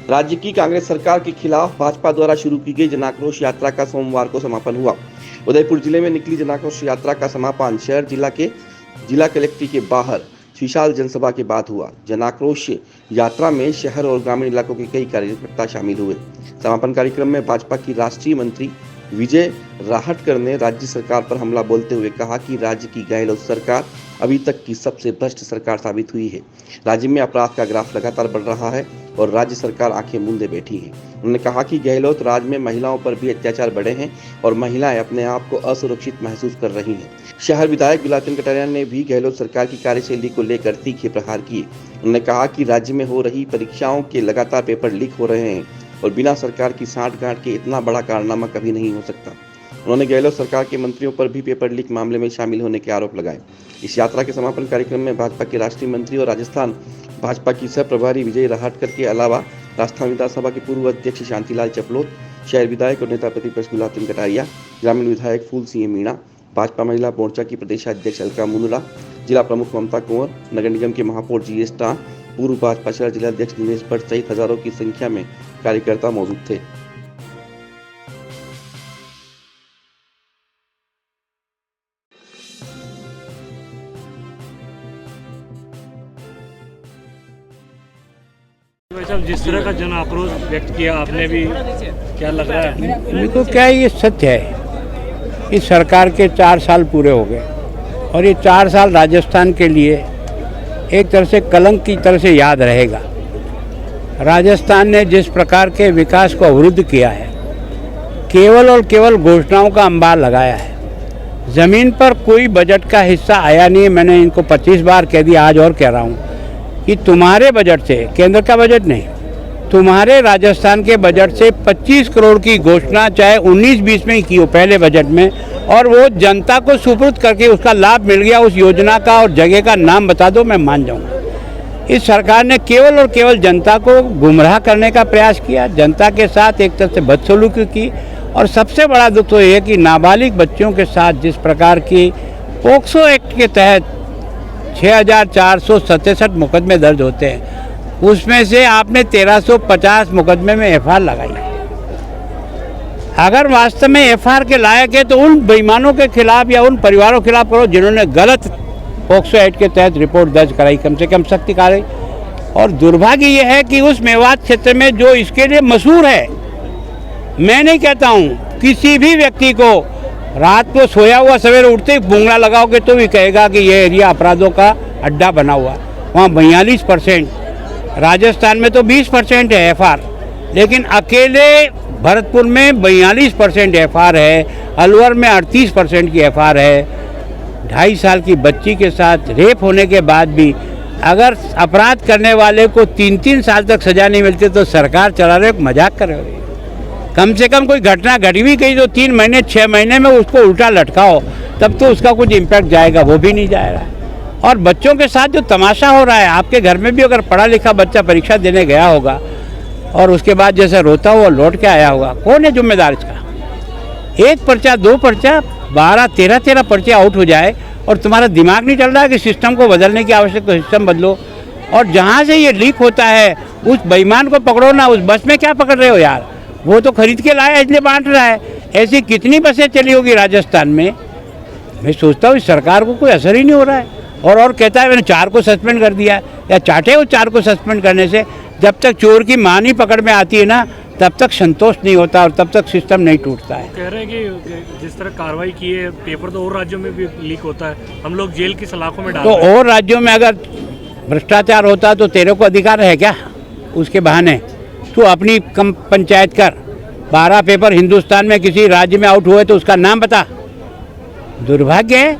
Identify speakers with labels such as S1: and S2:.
S1: राज्य की कांग्रेस सरकार के खिलाफ भाजपा द्वारा शुरू की गई जन आक्रोश यात्रा का सोमवार को समापन हुआ। उदयपुर जिले में निकली जन आक्रोश यात्रा का समापन शहर जिला कलेक्ट्रेट के बाहर विशाल जनसभा के बाद हुआ। जन आक्रोश यात्रा में शहर और ग्रामीण इलाकों के कई कार्यकर्ता शामिल हुए। समापन कार्यक्रम में भाजपा की राष्ट्रीय मंत्री विजय राहटकर ने राज्य सरकार पर हमला बोलते हुए कहा कि राज्य की गहलोत सरकार अभी तक की सबसे भ्रष्ट सरकार साबित हुई है। राज्य में अपराध का ग्राफ लगातार बढ़ रहा है और राज्य सरकार आंखें मूंदे बैठी है। उन्होंने कहा कि गहलोत राज में महिलाओं पर भी अत्याचार बढ़े हैं और महिलाएं अपने आप को असुरक्षित महसूस कर रही हैं। शहर विधायक गुलाबचंद कटारिया ने भी गहलोत सरकार की कार्यशैली को लेकर तीखे प्रहार किए। उन्होंने कहा कि राज्य में हो रही परीक्षाओं के लगातार पेपर लीक हो रहे हैं और बिना सरकार की सांठगांठ के इतना बड़ा कारनामा कभी नहीं हो सकता। उन्होंने गहलोत सरकार के मंत्रियों पर भी पेपर लीक मामले में शामिल होने के आरोप लगाए। इस यात्रा के समापन कार्यक्रम में भाजपा के राष्ट्रीय मंत्री और राजस्थान भाजपा की सह प्रभारी विजय राहटकर के अलावा राजस्थान विधानसभा के पूर्व अध्यक्ष शांतिलाल चपलोत, शहर विधायक और नेता प्रतिपक्ष गुलाबचंद कटारिया, ग्रामीण विधायक फूल सिंह मीणा, भाजपा महिला मोर्चा की प्रदेशाध्यक्ष अलका मुंदड़ा, जिला प्रमुख ममता कुंवर, नगर निगम के महापौर GS टांग, पूर्व भाजपा शहर जिलाध्यक्ष दिनेश भट्ट सहित हजारों की संख्या में कार्यकर्ता मौजूद थे।
S2: जिस तरह का जन आक्रोश व्यक्त किया आपने भी, क्या लग रहा है?
S3: मेरे को क्या ये सत्य है। इस सरकार के 4 साल पूरे हो गए और ये 4 साल राजस्थान के लिए एक तरह से कलंक की तरह से याद रहेगा। राजस्थान ने जिस प्रकार के विकास को अवरुद्ध किया है, केवल और केवल घोषणाओं का अंबार लगाया है। ज़मीन पर कोई बजट का हिस्सा आया नहीं है। मैंने इनको 25 बार कह दिया, आज और कह रहा हूँ कि तुम्हारे बजट से, केंद्र का बजट नहीं, तुम्हारे राजस्थान के बजट से 25 करोड़ की घोषणा चाहे 19-20 में ही की हो पहले बजट में, और वो जनता को सुपुर्द करके उसका लाभ मिल गया, उस योजना का और जगह का नाम बता दो, मैं मान जाऊंगा। इस सरकार ने केवल और केवल जनता को गुमराह करने का प्रयास किया, जनता के साथ एक तरह से बदसलूकी की। और सबसे बड़ा दुख तो ये है कि नाबालिग बच्चों के साथ जिस प्रकार की पोक्सो एक्ट के तहत 6467 मुकदमे दर्ज होते हैं, उसमें से आपने 1350 मुकदमे में FIR लगाई। अगर वास्तव में FIR के लायक है तो उन बेईमानों के खिलाफ या उन परिवारों के खिलाफ करो जिन्होंने गलत पोक्सो एक्ट के तहत रिपोर्ट दर्ज कराई, कम से कम सख्ती कार्रवाई। और दुर्भाग्य ये है कि उस मेवात क्षेत्र में जो इसके लिए मशहूर है, मैं नहीं कहता हूँ किसी भी व्यक्ति को रात को सोया हुआ सवेरे उठते ही बुंगड़ा लगाओगे तो भी कहेगा कि ये एरिया अपराधों का अड्डा बना हुआ। वहाँ 42%, राजस्थान में तो 20% है FIR, लेकिन अकेले भरतपुर में 42% FIR है, अलवर में 38% की FIR है। 2.5 साल की बच्ची के साथ रेप होने के बाद भी अगर अपराध करने वाले को 3-3 साल तक सजा नहीं मिलती तो सरकार चला रहे हो, मजाक कर रहे हो। कम से कम कोई घटना घटी भी गई तो 3 महीने 6 महीने में उसको उल्टा लटकाओ, तब तो उसका कुछ इम्पैक्ट जाएगा, वो भी नहीं जाएगा। और बच्चों के साथ जो तमाशा हो रहा है, आपके घर में भी अगर पढ़ा लिखा बच्चा परीक्षा देने गया होगा और उसके बाद जैसे रोता हुआ लौट के आया होगा, कौन है जिम्मेदार इसका? 1 पर्चा 2 पर्चा 12-13 पर्चे आउट हो जाए और तुम्हारा दिमाग नहीं चल रहा है कि सिस्टम को बदलने की आवश्यकता, सिस्टम बदलो। और जहाँ से ये लीक होता है उस बेईमान को पकड़ो ना। उस बस में क्या पकड़ रहे हो यार? वो तो खरीद के लाया इसलिए बांट रहा है। ऐसी कितनी बसें चली होगी राजस्थान में? मैं सोचता हूँ इस सरकार को कोई असर ही नहीं हो रहा है। और कहता है मैंने 4 को सस्पेंड कर दिया, या चाटे हो 4 को सस्पेंड करने से? जब तक चोर की मां नहीं पकड़ में आती है ना, तब तक संतोष नहीं होता और तब तक सिस्टम नहीं टूटता है।
S2: कह रहे हैं कि जिस तरह कार्रवाई की है, पेपर तो और राज्यों में भी लीक होता है, हम लोग जेल की सलाखों में डाल
S3: तो और राज्यों में अगर भ्रष्टाचार होता तो तेरे को अधिकार है क्या उसके बहाने? तू अपनी कम पंचायत कर। 12 पेपर हिंदुस्तान में किसी राज्य में आउट हुए तो उसका नाम बता। दुर्भाग्य है